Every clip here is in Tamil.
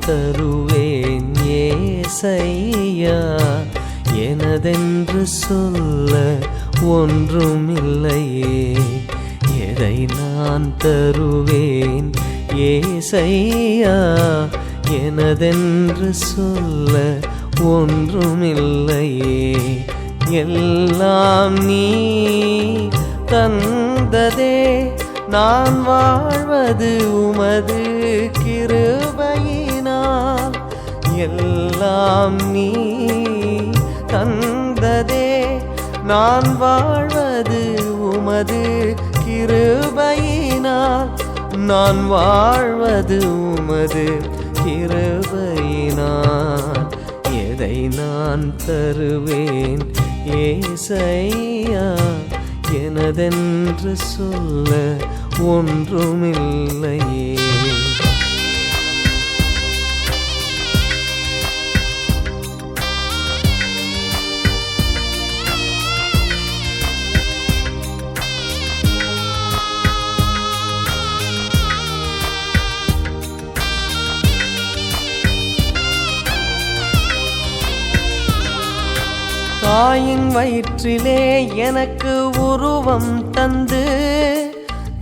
தருவேன் ஏசையா, எனதென்று சொல்ல ஒன்றுமில்லையே. எதை நான் தருவேன் ஏசையா, எனதென்று சொல்ல ஒன்றுமில்லையே. எல்லாம் நீ தந்ததே, நான் வாழ்வது உமது கிருபையினால். எல்லாம் நீ தந்ததே, நான் வாழ்வது உமது கிருபையினால். நான் வாழ்வது உமது கிருபையினால். எதை நான் தருவேன் ஏசையா, எனதென்று சொல்ல ஒன்றுமில்லையே. தாயின் வயிற்றிலே எனக்கு உருவம் தந்து,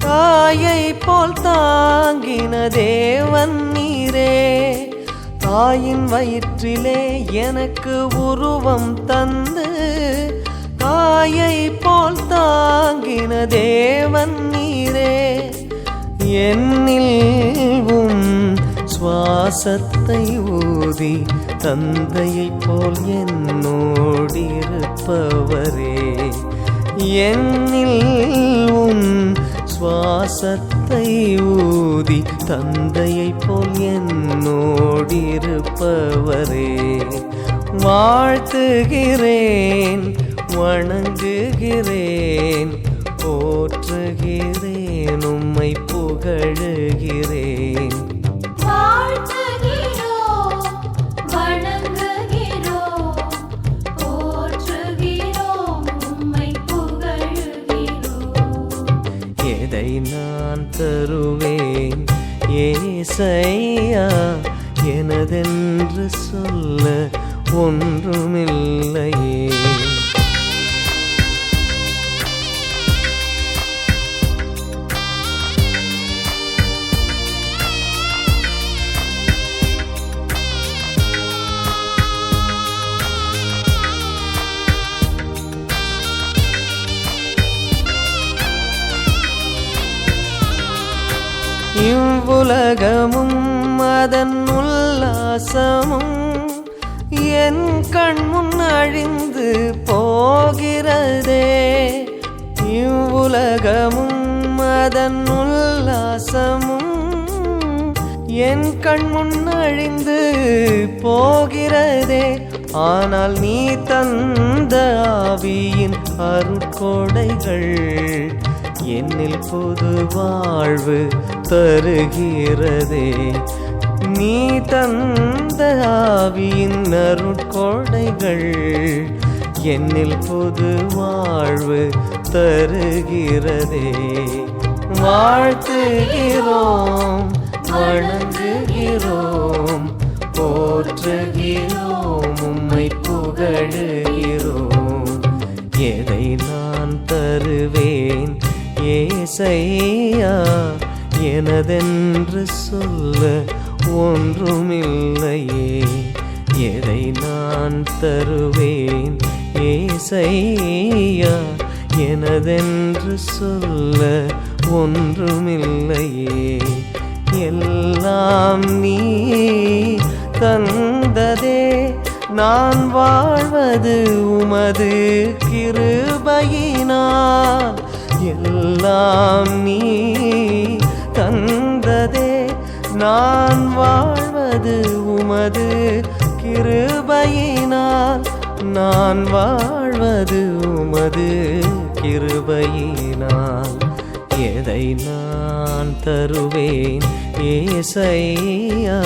தாயை போல் தாங்கின தேவன் நீரே. தாயின் வயிற்றிலே எனக்கு உருவம் தந்து, தாயை போல் தாங்கின தேவன் நீரே. என்னில் சுவாசத்தை ஊதி தந்தையைப் போல் என்னோடிருப்பவரே. என்னில் சுவாசத்தை ஊதி தந்தையைப் போல் என்னோடிருப்பவரே. வாழ்த்துகிறேன், வணங்குகிறேன், போற்றுகிறேன், உம்மை புகழுகிறேன். எதை நான் தருவேன் ஏசையா, எனதென்று சொல்ல ஒன்றுமில்லையே. இவ்வுலகமும் அதன் உல்லாசமும் என் கண் முன் அழிந்து போகிறதே. இவ்வுலகமும் அதன் உல்லாசமும் என் கண் முன் அழிந்து போகிறதே. ஆனால் நீ தந்த ஆவியின் அருட்கொடைகள் என்னில் புது வாழ்வு தருகிறதே. நீ தந்த ஆவியின் அருட்கொடைகள் என்னில் புது வாழ்வு தருகிறதே. வாழ்த்துகிறோம், வணங்குகிறோம், போற்றுகிறோம், உம்மை புகழுகிறோம். எதை நான் தருவேன் ஏசையா, எனதென்று சொல்ல ஒன்றுமில்லையே. எதை நான் தருவேன் ஏசையா, எனதென்று சொல்ல ஒன்றுமில்லையே. எல்லாம் நீ தந்ததே, நான் வாழ்வது உமது கிருபையினால். எல்லாம் நீ தந்ததே, நான் வாழ்வது உமது கிருபையினால். நான் வாழ்வது உமது கிருபையினால். எதை நான் தருவேன் ஏசையா,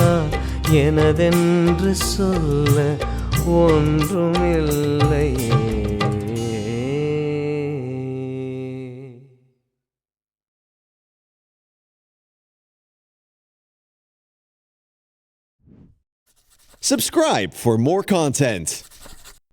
எனதென்று சொல்ல ஒன்றுமில்லையே. Subscribe for more content.